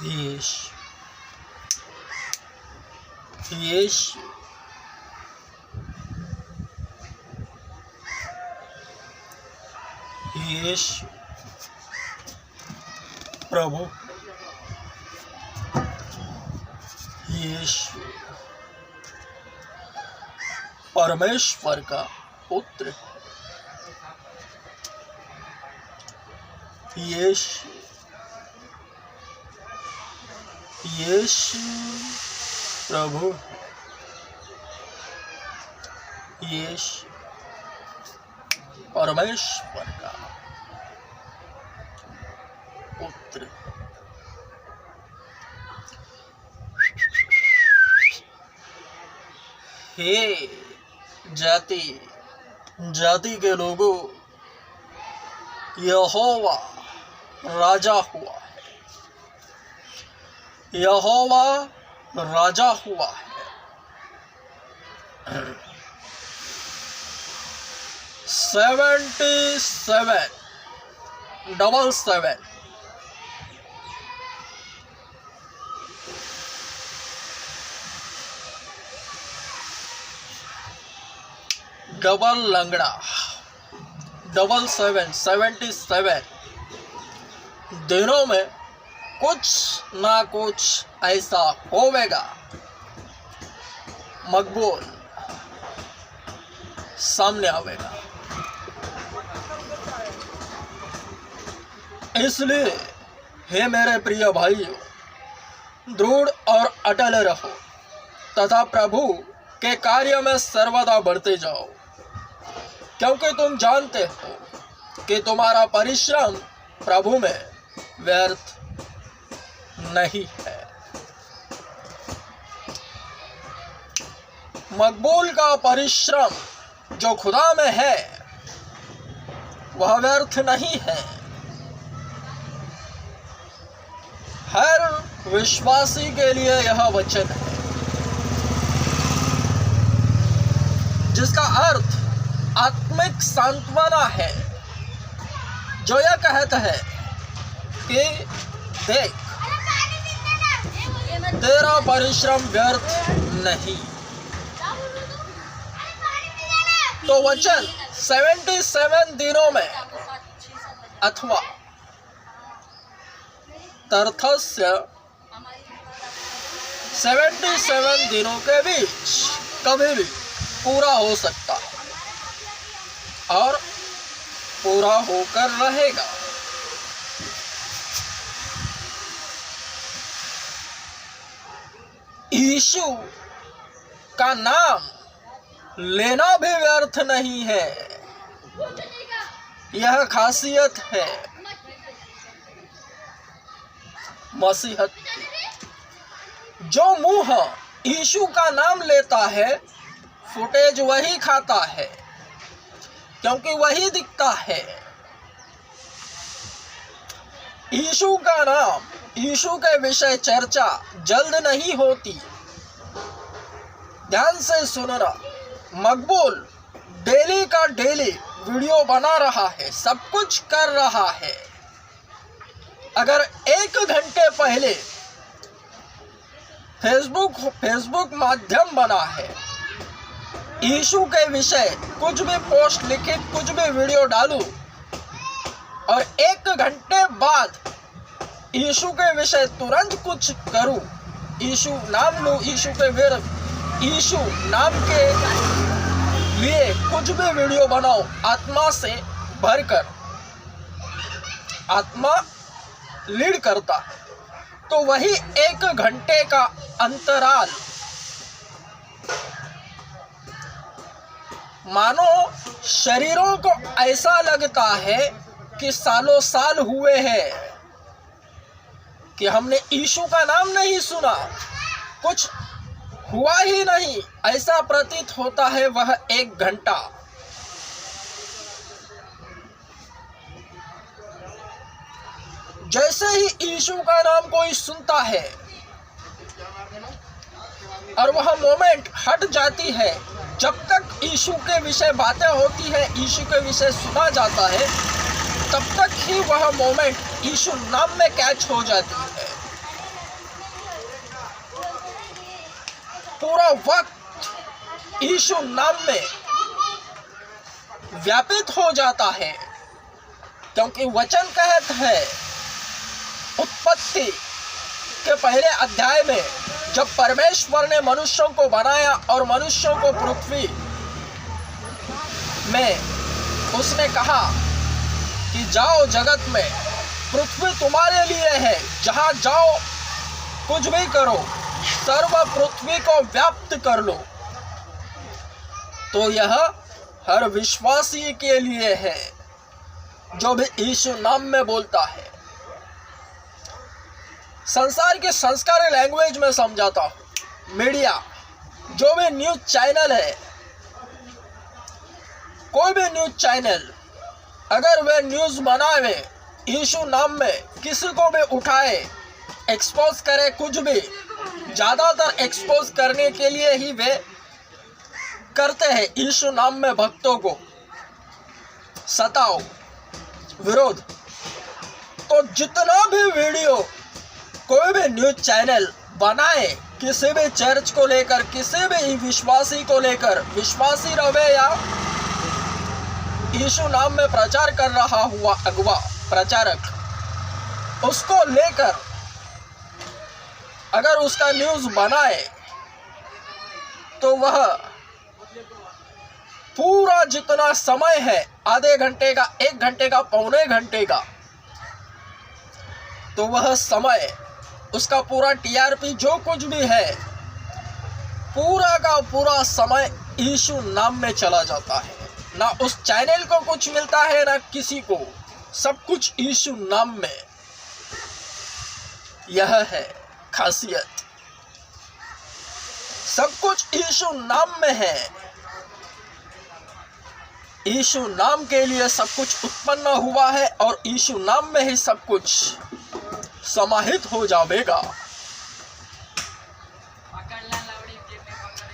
यीशु, यीशु, यीशु, प्रभु यीशु परमेश्वर का पुत्र यीशु, यीशु प्रभु यीशु परमेश्वर का पुत्र। हे जाति जाति के लोगों, यहोवा राजा हुआ है, यहोवा राजा हुआ है। 77 77 डबल लंगड़ा 77 दिनों में कुछ ना कुछ ऐसा होवेगा, मकबूल सामने आवेगा। इसलिए हे मेरे प्रिय भाइयों, दृढ़ और अटल रहो तथा प्रभु के कार्य में सर्वदा बढ़ते जाओ, क्योंकि तुम जानते हो कि तुम्हारा परिश्रम प्रभु में व्यर्थ नहीं है। मकबूल का परिश्रम जो खुदा में है वह व्यर्थ नहीं है। हर विश्वासी के लिए यह वचन है, जिसका अर्थ आत्मिक सांत्वना है, जो यह कहता है कि देख, तेरा परिश्रम व्यर्थ नहीं। तो वचन 77 दिनों में अथवा तर्थस्य 77 दिनों के बीच कभी भी पूरा हो सकता है और पूरा होकर रहेगा। यीशु का नाम लेना भी व्यर्थ नहीं है। यह खासियत है मसीहत की। जो मुंह यीशु का नाम लेता है, फुटेज वही खाता है, क्योंकि वही दिखता है। यीशु का नाम, यीशु के विषय चर्चा जल्द नहीं होती। ध्यान से सुनना। मकबूल डेली का डेली वीडियो बना रहा है, सब कुछ कर रहा है। अगर 1 घंटे पहले फेसबुक माध्यम बना है, यीशु के विषय कुछ भी पोस्ट लिखित, कुछ भी वीडियो डालूं और 1 घंटे बाद यीशु के विषय तुरंत कुछ करूं, यीशु नाम लूं, यीशु नाम के लिए कुछ भी वीडियो बनाओ, आत्मा से भरकर, आत्मा लीड करता है, तो वही 1 घंटे का अंतराल मानो शरीरों को ऐसा लगता है कि सालों साल हुए हैं कि हमने यीशु का नाम नहीं सुना, कुछ हुआ ही नहीं, ऐसा प्रतीत होता है वह 1 घंटा। जैसे ही यीशु का नाम कोई सुनता है और वह मोमेंट हट जाती है, जब तक यीशु के विषय बातें होती है, यीशु के विषय सुना जाता है, तब तक ही वह मोमेंट यीशु नाम में कैच हो जाती है। पूरा वक्त यीशु नाम में व्यापित हो जाता है, क्योंकि वचन कहता है उत्पत्ति के पहले अध्याय में, जब परमेश्वर ने मनुष्यों को बनाया और मनुष्यों को पृथ्वी में उसने कहा कि जाओ जगत में, पृथ्वी तुम्हारे लिए है, जहां जाओ कुछ भी करो, सर्व पृथ्वी को व्याप्त कर लो। तो यह हर विश्वासी के लिए है जो भी यीशु नाम में बोलता है। संसार के संस्कारी लैंग्वेज में समझाता हूं। मीडिया, जो भी न्यूज चैनल है, कोई भी न्यूज चैनल अगर वे न्यूज बनावे यीशु नाम में, किसी को भी उठाए, एक्सपोज करे, कुछ भी, ज्यादातर एक्सपोज करने के लिए ही वे करते हैं यीशु नाम में भक्तों को सताओ, विरोध। तो जितना भी वीडियो कोई भी न्यूज चैनल बनाए किसी भी चर्च को लेकर, किसी भी विश्वासी को लेकर, विश्वासी रहे या यीशु नाम में प्रचार कर रहा हुआ अगवा प्रचारक, उसको लेकर अगर उसका न्यूज बनाए तो वह पूरा जितना समय है, आधे घंटे का, 1 घंटे का, पौने घंटे का, तो वह समय, उसका पूरा टीआरपी जो कुछ भी है, पूरा का पूरा समय यीशु नाम में चला जाता है। ना उस चैनल को कुछ मिलता है, ना किसी को, सब कुछ यीशु नाम में। यह है खासियत, सब कुछ यीशु नाम में है। यीशु नाम के लिए सब कुछ उत्पन्न हुआ है और यीशु नाम में ही सब कुछ समाहित हो जाएगा।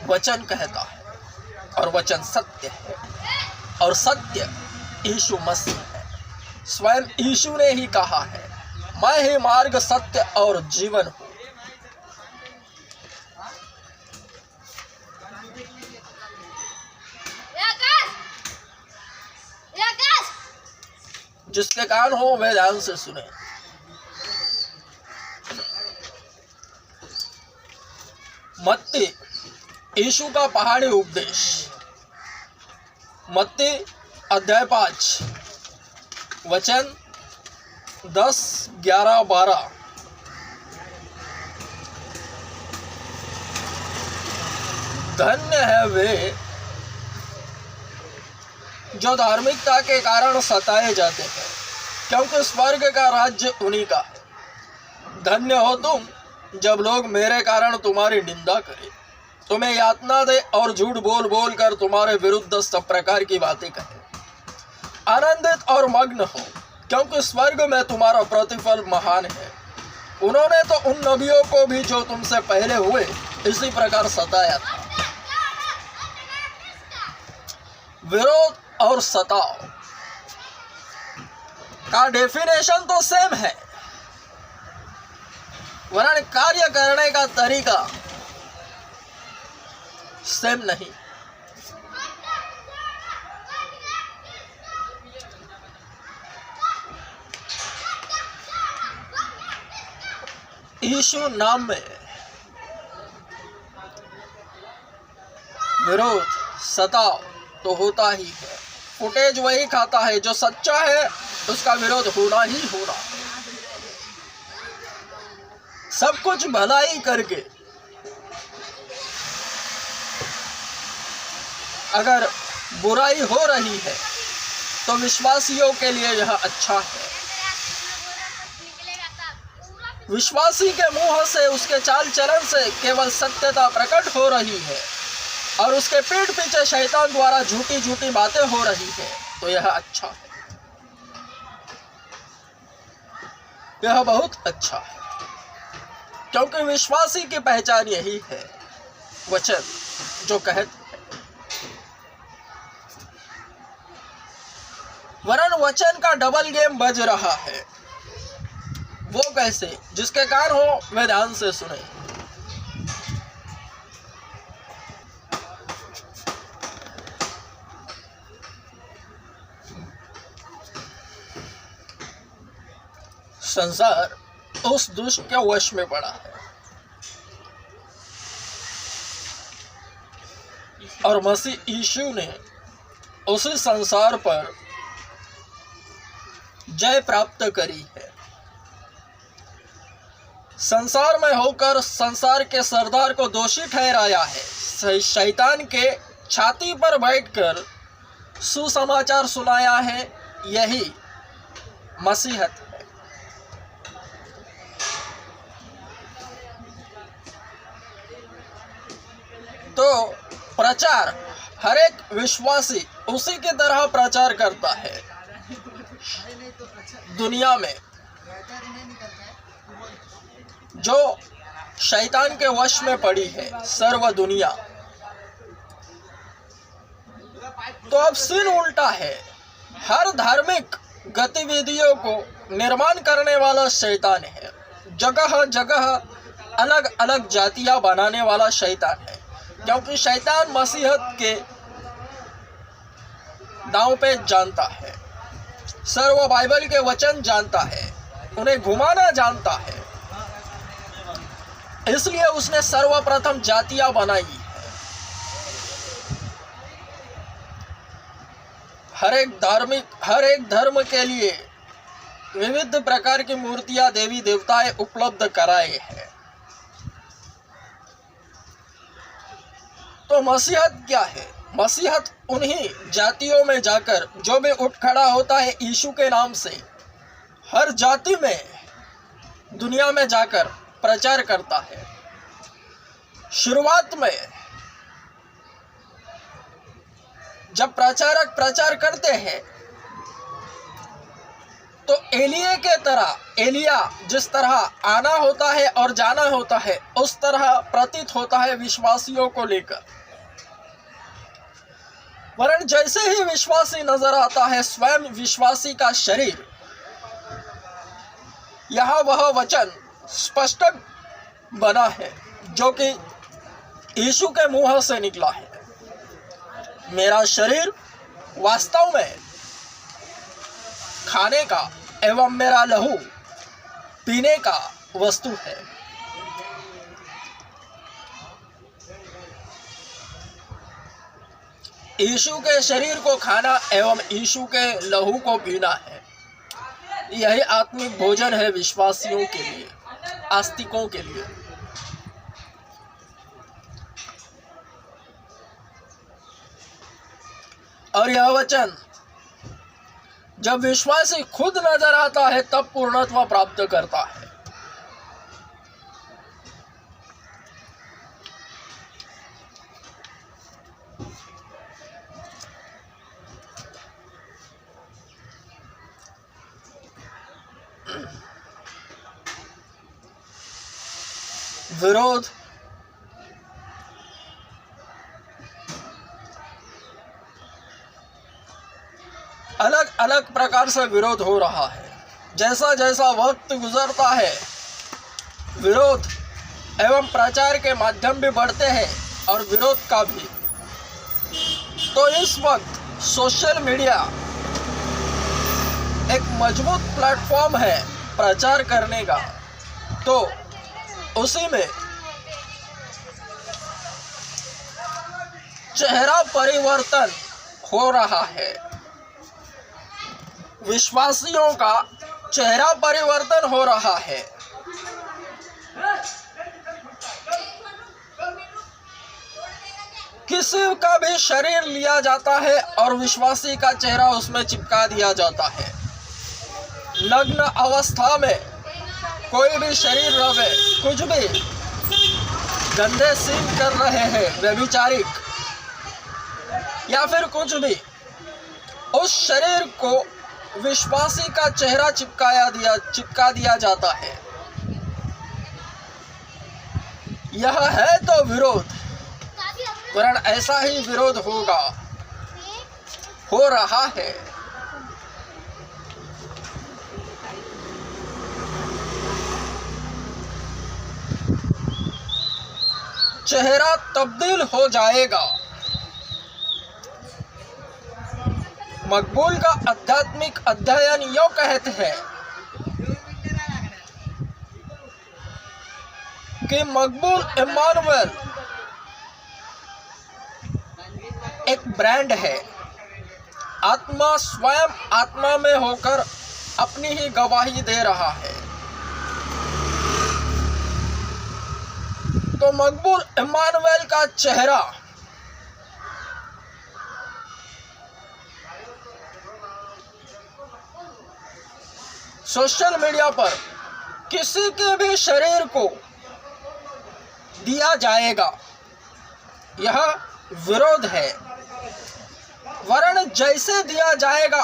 वचन कहता है और वचन सत्य है, और सत्य यीशु मसीह है। स्वयं यीशु ने ही कहा है, मैं ही मार्ग, सत्य और जीवन हूं। जिसके कान हो वे ध्यान से सुने। मत्ती यीशु का पहाड़ी उपदेश, मत्ती अध्याय 5 वचन 10, 11, 12। धन्य है वे जो धार्मिकता के कारण सताए जाते हैं, क्योंकि स्वर्ग का राज्य उन्हीं का है। धन्य हो तुम जब लोग मेरे कारण तुम्हारी निंदा करें, तुम्हें यातना दे और झूठ बोल बोल कर तुम्हारे विरुद्ध सब प्रकार की बातें कहें। आनंदित और मग्न हो, क्योंकि स्वर्ग में तुम्हारा प्रतिफल महान है। उन्होंने तो उन नबियों को भी जो तुमसे पहले हुए इसी प्रकार सताया था। विरोध और सताओ का डेफिनेशन तो सेम है, वरन कार्य करने का तरीका सेम नहीं। यीशु नाम में विरोध सताओ तो होता ही है। फुटेज वही खाता है, जो सच्चा है उसका विरोध होना ही होना। सब कुछ भलाई करके अगर बुराई हो रही है तो विश्वासियों के लिए यह अच्छा है। विश्वासी के मुंह से, उसके चाल चलन से केवल सत्यता प्रकट हो रही है और उसके पीठ पीछे शैतान द्वारा झूठी झूठी बातें हो रही है, तो यह अच्छा है, यह बहुत अच्छा है। क्योंकि विश्वासी की पहचान यही है, वचन जो कहते हैं। वरन वचन का डबल गेम बज रहा है। वो कैसे? जिसके कान हो वे ध्यान से सुने। संसार उस दुष्ट के वश में पड़ा है और मसीह यीशु ने उसी संसार पर जय प्राप्त करी है। संसार में होकर संसार के सरदार को दोषी ठहराया है, शैतान के छाती पर बैठकर सुसमाचार सुनाया है। यही मसीहत है। तो प्रचार हर एक विश्वासी उसी की तरह प्रचार करता है। दुनिया में जो शैतान के वश में पड़ी है सर्व दुनिया, तो अब सीन उल्टा है। हर धार्मिक गतिविधियों को निर्माण करने वाला शैतान है। जगह जगह अलग अलग जातियां बनाने वाला शैतान है, क्योंकि शैतान मसीहत के दांव पे जानता है, सर्व बाइबल के वचन जानता है, उन्हें घुमाना जानता है। इसलिए उसने सर्वप्रथम जातियां बनाई है। हर एक धर्म के लिए विविध प्रकार की मूर्तियां देवी देवताएं उपलब्ध कराए हैं। तो मसीहत क्या है? मसीहत उन्हीं जातियों में जाकर जो भी उठ खड़ा होता है यीशु के नाम से, हर जाति में दुनिया में जाकर प्रचार करता है। शुरुआत में जब प्रचारक प्रचार करते हैं तो एलिया जिस तरह आना होता है और जाना होता है, उस तरह प्रतीत होता है विश्वासियों को लेकर। वरन जैसे ही विश्वासी नजर आता है, स्वयं विश्वासी का शरीर, यहाँ वह वचन स्पष्ट बना है जो कि यीशु के मुंह से निकला है। मेरा शरीर वास्तव में खाने का एवं मेरा लहू पीने का वस्तु है। यीशु के शरीर को खाना एवं यीशु के लहू को पीना है। यही आत्मिक भोजन है विश्वासियों के लिए, आस्तिकों के लिए। और यह वचन जब विश्वासी खुद नजर आता है तब पूर्णत्व प्राप्त करता है। विरोध अलग अलग प्रकार से विरोध हो रहा है। जैसा जैसा वक्त गुजरता है, विरोध एवं प्रचार के माध्यम भी बढ़ते हैं और विरोध का भी। तो इस वक्त सोशल मीडिया एक मजबूत प्लेटफॉर्म है प्रचार करने का। तो उसी में चेहरा परिवर्तन हो रहा है। विश्वासियों का चेहरा परिवर्तन हो रहा है। किसी का भी शरीर लिया जाता है और विश्वासी का चेहरा उसमें चिपका दिया जाता है। नग्न अवस्था में कोई भी शरीर रहे, कुछ भी गंदे सीन कर रहे हैं, व्यभिचारिक या फिर कुछ भी, उस शरीर को विश्वासी का चेहरा चिपका दिया जाता है। यह है तो विरोध, वरन ऐसा ही विरोध होगा, हो रहा है। चेहरा तब्दील हो जाएगा। मकबूल का आध्यात्मिक अध्ययन यो कहते हैं, कि मकबूल इमानुएल एक ब्रांड है। आत्मा स्वयं आत्मा में होकर अपनी ही गवाही दे रहा है। तो मकबूल इमानुएल का चेहरा सोशल मीडिया पर किसी के भी शरीर को दिया जाएगा, यह विरोध है। वरन जैसे दिया जाएगा,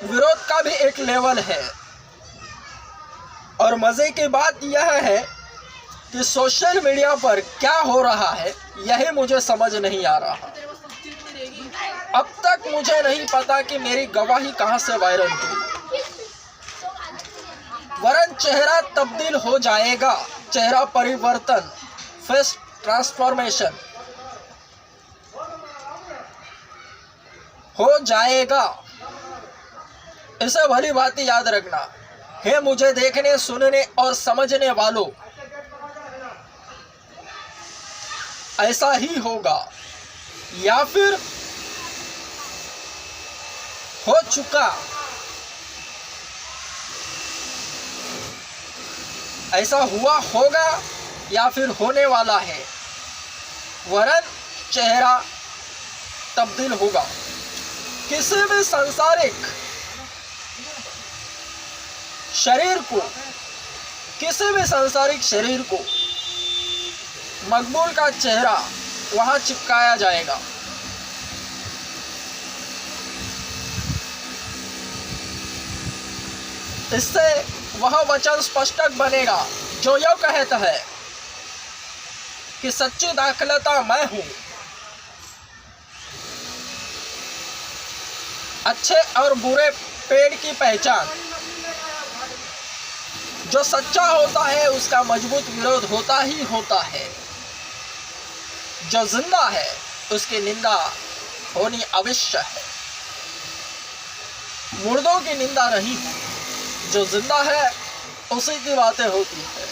विरोध का भी एक लेवल है। और मजे की बात यह है कि सोशल मीडिया पर क्या हो रहा है यही मुझे समझ नहीं आ रहा। अब तक मुझे नहीं पता कि मेरी गवाही कहां से वायरल हुई। वरन चेहरा तब्दील हो जाएगा, चेहरा परिवर्तन, फेस ट्रांसफॉर्मेशन हो जाएगा। इसे भली बात याद रखना है। मुझे देखने, सुनने और समझने वालों, ऐसा ही होगा या फिर हो चुका, ऐसा हुआ होगा या फिर होने वाला है। वरन चेहरा तब्दील होगा। किसी भी सांसारिक शरीर को, किसी भी सांसारिक शरीर को मकबूल का चेहरा वहां चिपकाया जाएगा। इससे वह वचन स्पष्ट बनेगा जो यह कहता है कि सच्ची दाखलता मैं हूं। अच्छे और बुरे पेड़ की पहचान। जो सच्चा होता है उसका मजबूत विरोध होता ही होता है। जो जिंदा है उसकी निंदा होनी अवश्य है। मुर्दों की निंदा नहीं, जो जिंदा है उसी की बातें होती है।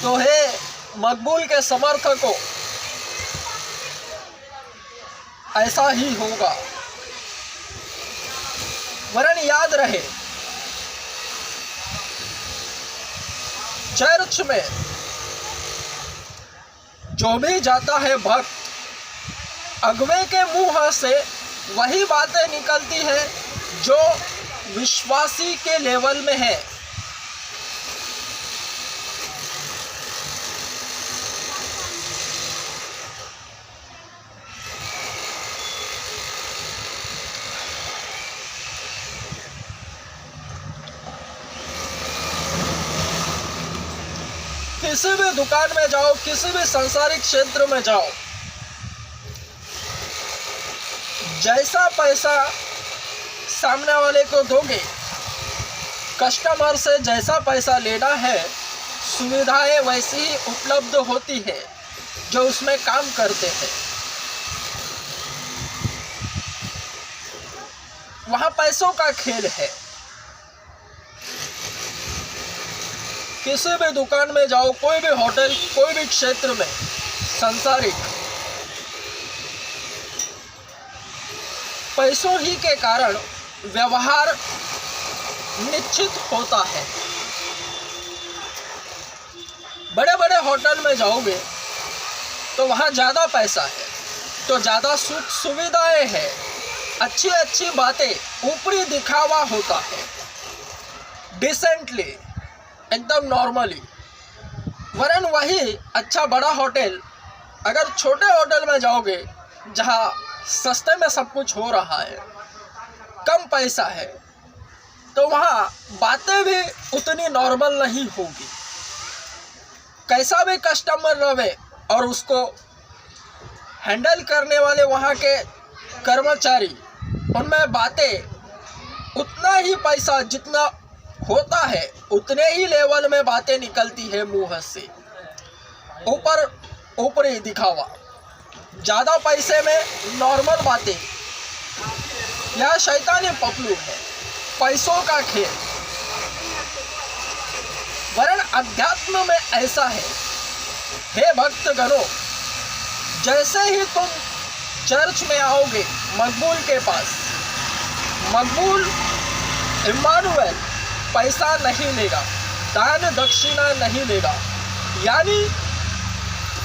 तो हे मकबूल के समर्थकों, ऐसा ही होगा। वरन याद रहे, चर्च में जो भी जाता है भक्त, अगुवे के मुंह से वही बातें निकलती है जो विश्वासी के लेवल में है। किसी भी दुकान में जाओ, किसी भी सांसारिक क्षेत्र में जाओ, जैसा पैसा सामने वाले को दोगे, कस्टमर से जैसा पैसा लेना है, सुविधाएं वैसी ही उपलब्ध होती है जो उसमें काम करते हैं। वहां पैसों का खेल है। किसी भी दुकान में जाओ, कोई भी होटल, कोई भी क्षेत्र में सांसारिक पैसों ही के कारण व्यवहार निश्चित होता है। बड़े बड़े होटल में जाओगे तो वहाँ ज़्यादा पैसा है, तो ज़्यादा सुख सुविधाएं हैं, अच्छी अच्छी बातें, ऊपरी दिखावा होता है, डिसेंटली, एकदम नॉर्मली। वरन वही अच्छा बड़ा होटल, अगर छोटे होटल में जाओगे जहाँ सस्ते में सब कुछ हो रहा है, कम पैसा है, तो वहाँ बातें भी उतनी नॉर्मल नहीं होगी। कैसा भी कस्टमर रहे और उसको हैंडल करने वाले वहाँ के कर्मचारी, उनमें बातें उतना ही पैसा जितना होता है उतने ही लेवल में बातें निकलती है मुंह से। ऊपरी दिखावा, ज़्यादा पैसे में नॉर्मल बातें, यह शैतानी पपलू है, पैसों का खेल। वरन अध्यात्म में ऐसा है, हे भक्तगणों, जैसे ही तुम चर्च में आओगे मकबूल के पास, मकबूल इम्मानुएल पैसा नहीं लेगा, दान दक्षिणा नहीं लेगा। यानी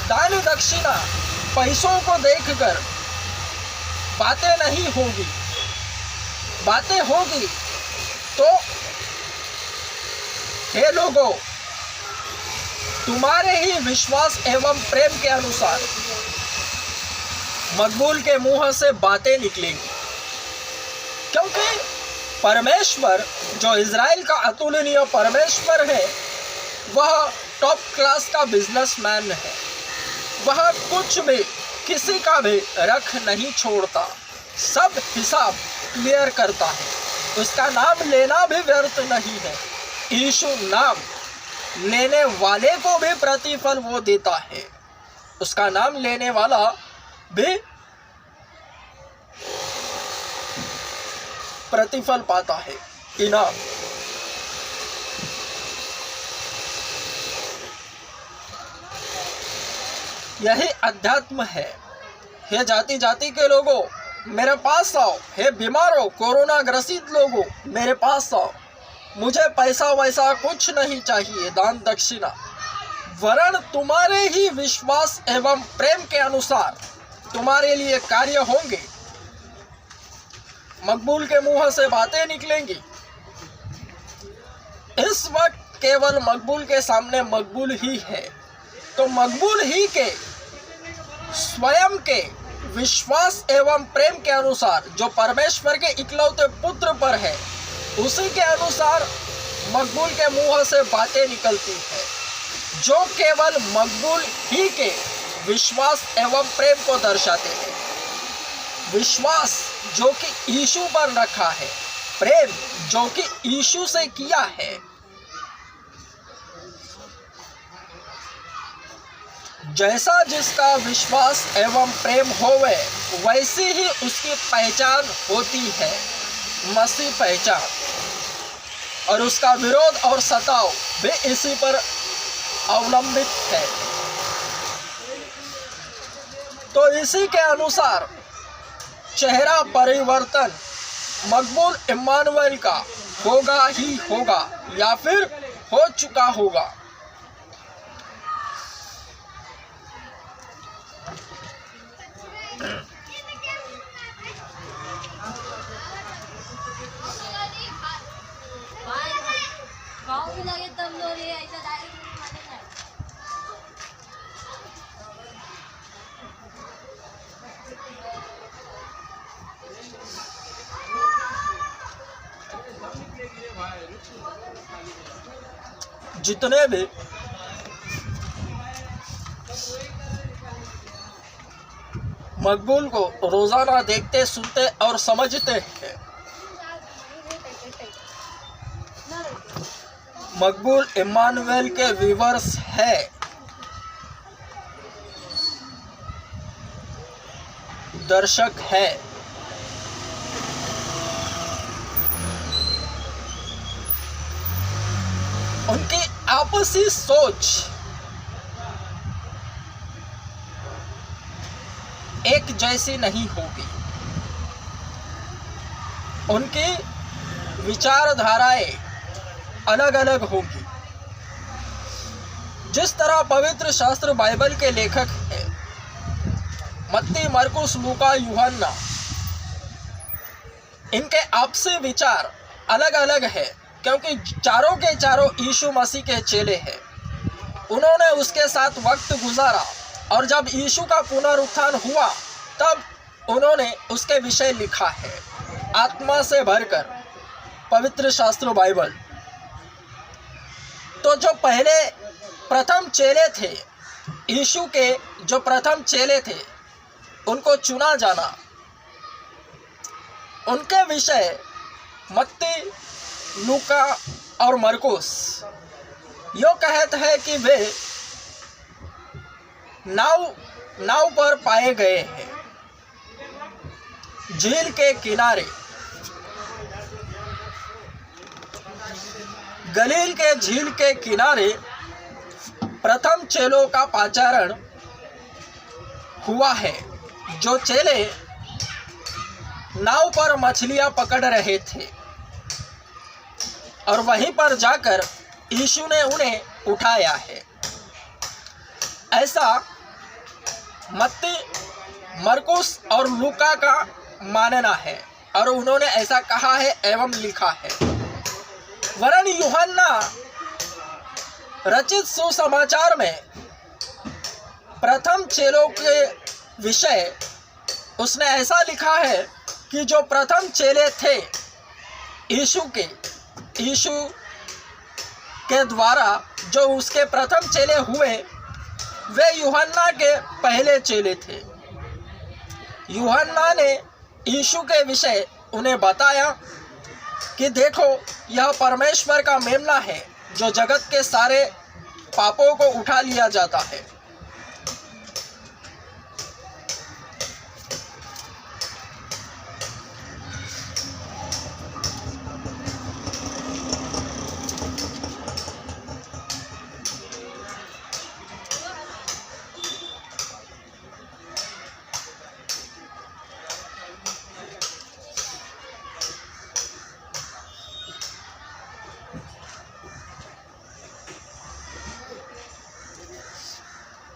दान दक्षिणा पैसों को देखकर बातें नहीं होगी, बातें होगी तो हे लोगों, तुम्हारे ही विश्वास एवं प्रेम के अनुसार मकबूल के मुंह से बातें निकलेंगी। क्योंकि परमेश्वर जो इज़राइल का अतुलनीय परमेश्वर है, वह टॉप क्लास का बिजनेसमैन है। वह कुछ भी किसी का भी रख नहीं छोड़ता, सब हिसाब क्लियर करता है। उसका नाम लेना भी व्यर्थ नहीं है। यीशु नाम लेने वाले को भी प्रतिफल वो देता है। उसका नाम लेने वाला भी प्रतिफल पाता है, इनाम। यही अध्यात्म है। हे जाति जाति के लोगों, मेरे पास आओ। हे बीमारों, कोरोना ग्रसित लोगों, मेरे पास आओ। मुझे पैसा वैसा कुछ नहीं चाहिए, दान दक्षिणा, वरन तुम्हारे ही विश्वास एवं प्रेम के अनुसार तुम्हारे लिए कार्य होंगे। मकबूल के मुंह से बातें निकलेंगी। इस वक्त केवल मकबूल के सामने मकबूल ही है, तो मकबूल ही के स्वयं के विश्वास एवं प्रेम के अनुसार जो परमेश्वर के इकलौते पुत्र पर है, उसी के अनुसार मकबूल के मुंह से बातें निकलती है, जो केवल मकबूल ही के विश्वास एवं प्रेम को दर्शाते हैं। विश्वास जो कि यीशु पर रखा है, प्रेम जो कि यीशु से किया है। जैसा जिसका विश्वास एवं प्रेम होवे, वैसी ही उसकी पहचान होती है, मसीह पहचान। और उसका विरोध और सताव भी इसी पर अवलंबित है। तो इसी के अनुसार चेहरा परिवर्तन मकबूल इम्मानुएल का होगा ही होगा, या फिर हो चुका होगा। जितने भी मकबूल को रोजाना देखते, सुनते और समझते हैं, मकबूल इम्मानुएल के व्यूअर्स है। दर्शक है। उनकी आपसी सोच एक जैसी नहीं होगी। उनकी विचारधाराएं अलग अलग होंगी। जिस तरह पवित्र शास्त्र बाइबल के लेखक हैं, मत्ती, मरकुस, लूका, यूहन्ना, इनके आपसी विचार अलग अलग है, क्योंकि चारों के चारों यीशु मसीह के चेले हैं। उन्होंने उसके साथ वक्त गुजारा, और जब यीशु का पुनरुत्थान हुआ तब उन्होंने उसके विषय लिखा है, आत्मा से भरकर, पवित्र शास्त्र बाइबल। तो जो पहले प्रथम चेले थे, यीशु के जो प्रथम चेले थे, उनको चुना जाना, उनके विषय मत्ती, लूका और मरकुस यो कहते हैं कि वे नाव पर पाए गए हैं, झील के किनारे, गलील के झील के किनारे प्रथम चेलों का पाचारण हुआ है। जो चेले नाव पर मछलियां पकड़ रहे थे और वहीं पर जाकर यीशु ने उन्हें उठाया है। ऐसा मत्ती, मरकुस और लूका का मानना है और उन्होंने ऐसा कहा है एवं लिखा है। वरन यूहन्ना रचित सुसमाचार में प्रथम चेलों के विषय उसने ऐसा लिखा है कि जो प्रथम चेले थे यीशु के द्वारा जो उसके प्रथम चेले हुए वे यूहन्ना के पहले चेले थे। यूहन्ना ने यीशु के विषय उन्हें बताया कि देखो यह परमेश्वर का मेमना है जो जगत के सारे पापों को उठा लिया जाता है।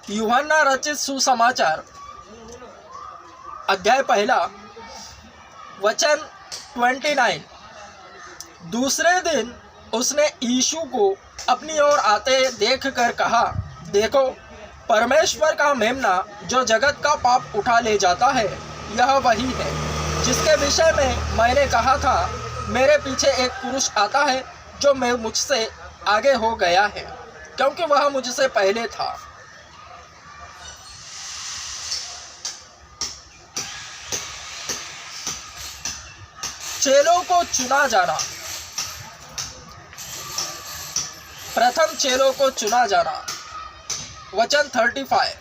यूहन्ना रचित सुसमाचार अध्याय 1 वचन 29। दूसरे दिन उसने यीशु को अपनी ओर आते देखकर कहा, देखो परमेश्वर का मेमना जो जगत का पाप उठा ले जाता है, यह वही है जिसके विषय में मैंने कहा था मेरे पीछे एक पुरुष आता है जो मैं मुझसे आगे हो गया है क्योंकि वह मुझसे पहले था। चेलों को चुना जाना। प्रथम चेलों को चुना जाना। वचन 35।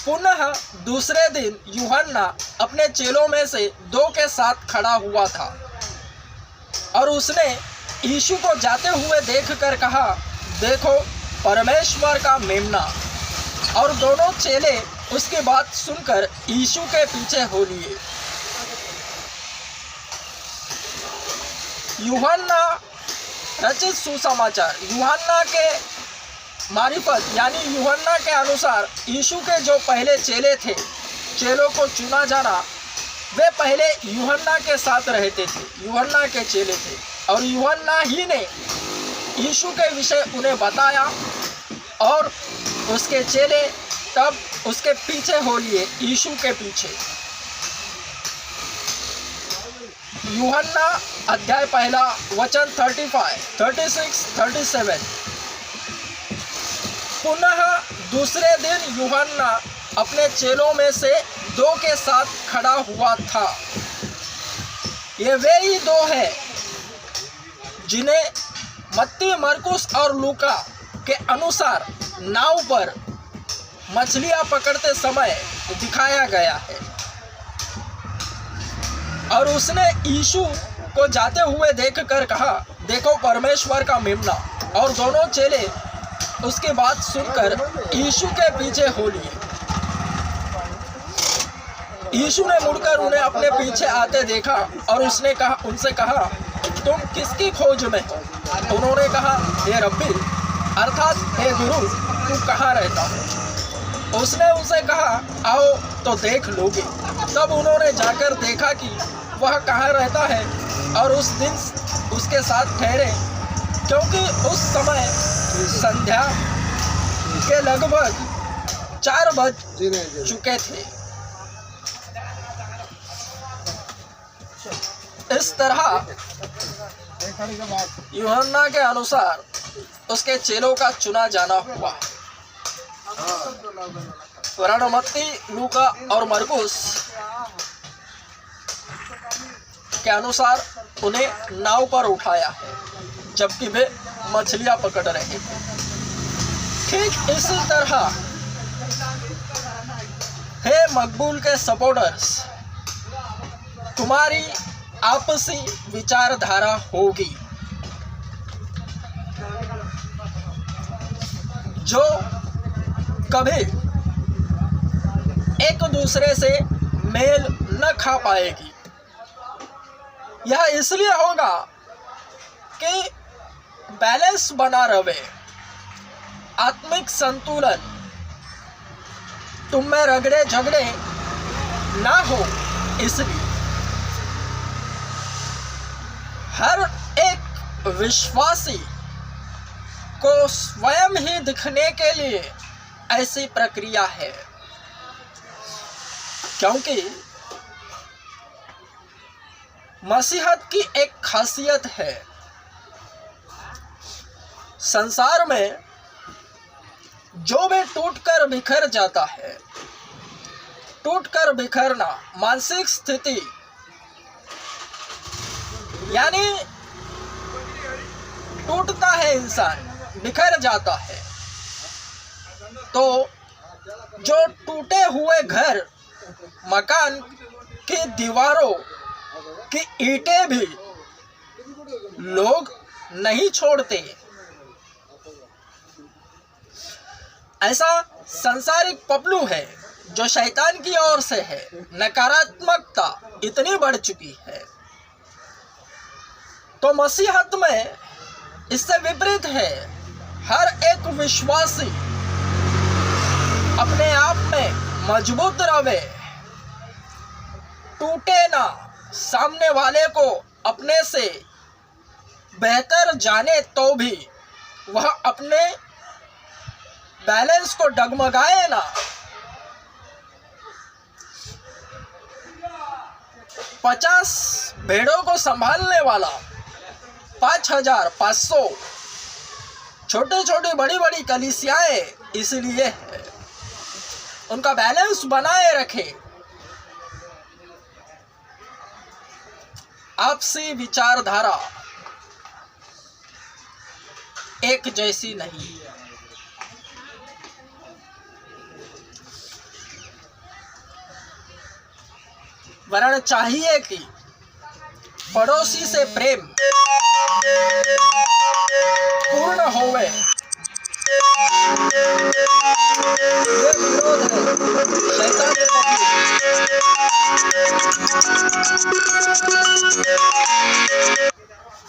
पुनः दूसरे दिन यूहन्ना अपने चेलों में से 2 के साथ खड़ा हुआ था और उसने यीशु को जाते हुए देखकर कहा, देखो परमेश्वर का मेमना। और दोनों चेले उसकी बात सुनकर यीशु के पीछे हो लिए। यूहन्ना रचित सुसमाचार। यूहन्ना के मारिफत यानी यूहन्ना के अनुसार यीशु के जो पहले चेले थे, चेलों को चुना जाना, वे पहले यूहन्ना के साथ रहते थे, यूहन्ना के चेले थे और यूहन्ना ही ने यीशु के विषय उन्हें बताया और उसके चेले तब उसके पीछे हो लिए, यीशु के पीछे। यूहन्ना अध्याय 1 वचन 35, 36, 37। पुनः दूसरे दिन यूहन्ना अपने चेलों में से 2 के साथ खड़ा हुआ था। ये वे ही 2 हैं जिन्हें मत्ती, मरकुस और लूका के अनुसार नाव पर मछलियां पकड़ते समय दिखाया गया है। और उसने यीशु को जाते हुए देखकर कहा, देखो परमेश्वर का मेमना। और दोनों चेले उसकी बात सुनकर यीशु के पीछे हो लिए। यीशु ने मुड़कर उन्हें अपने पीछे आते देखा और उनसे कहा, तुम किसकी खोज में हो? उन्होंने कहा, हे रब्बी अर्थात हे गुरु, तू कहाँ रहता है? उसने उनसे कहा, आओ तो देख लोगे। तब उन्होंने जाकर देखा कि वह कहाँ रहता है और उस दिन उसके साथ ठहरे, क्योंकि उस समय संध्या के लगभग 4 बज चुके थे। इस तरह यूहन्ना के अनुसार उसके चेलों का चुना जाना हुआ। वरन मत्ती, लूका और मरकुस के अनुसार उन्हें नाव पर उठाया है जबकि वे मछलियां पकड़ रहे थे। ठीक इसी तरह हे मकबूल के सपोर्टर्स, तुम्हारी आपसी विचारधारा होगी। जो कभी एक दूसरे से मेल न खा पाएगी। यह इसलिए होगा कि बैलेंस बना रहे, आत्मिक संतुलन, तुम में रगड़े झगड़े ना हो। इसलिए हर एक विश्वासी को स्वयं ही दिखने के लिए ऐसी प्रक्रिया है, क्योंकि मसीहत की एक खासियत है, संसार में जो भी टूटकर बिखर जाता है, टूटकर बिखरना मानसिक स्थिति, यानी टूटता है इंसान, बिखर जाता है, तो जो टूटे हुए घर, मकान की दीवारों की ईंटें भी लोग नहीं छोड़ते। ऐसा सांसारिक पपलू है जो शैतान की ओर से है। नकारात्मकता इतनी बढ़ चुकी है। तो मसीहत में इससे विपरीत है। हर एक विश्वासी अपने आप में मजबूत रहे, टूटे ना, सामने वाले को अपने से बेहतर जाने तो भी वह अपने बैलेंस को डगमगाए ना। 50 भेड़ों को संभालने वाला 5500 छोटे छोटे बड़ी बड़ी कलीसियाएं इसलिए है, उनका बैलेंस बनाए रखे। आपसी विचारधारा एक जैसी नहीं। वरन चाहिए कि पड़ोसी से प्रेम पूर्ण होवे। ये विरोध है शैतान के पक्ष में।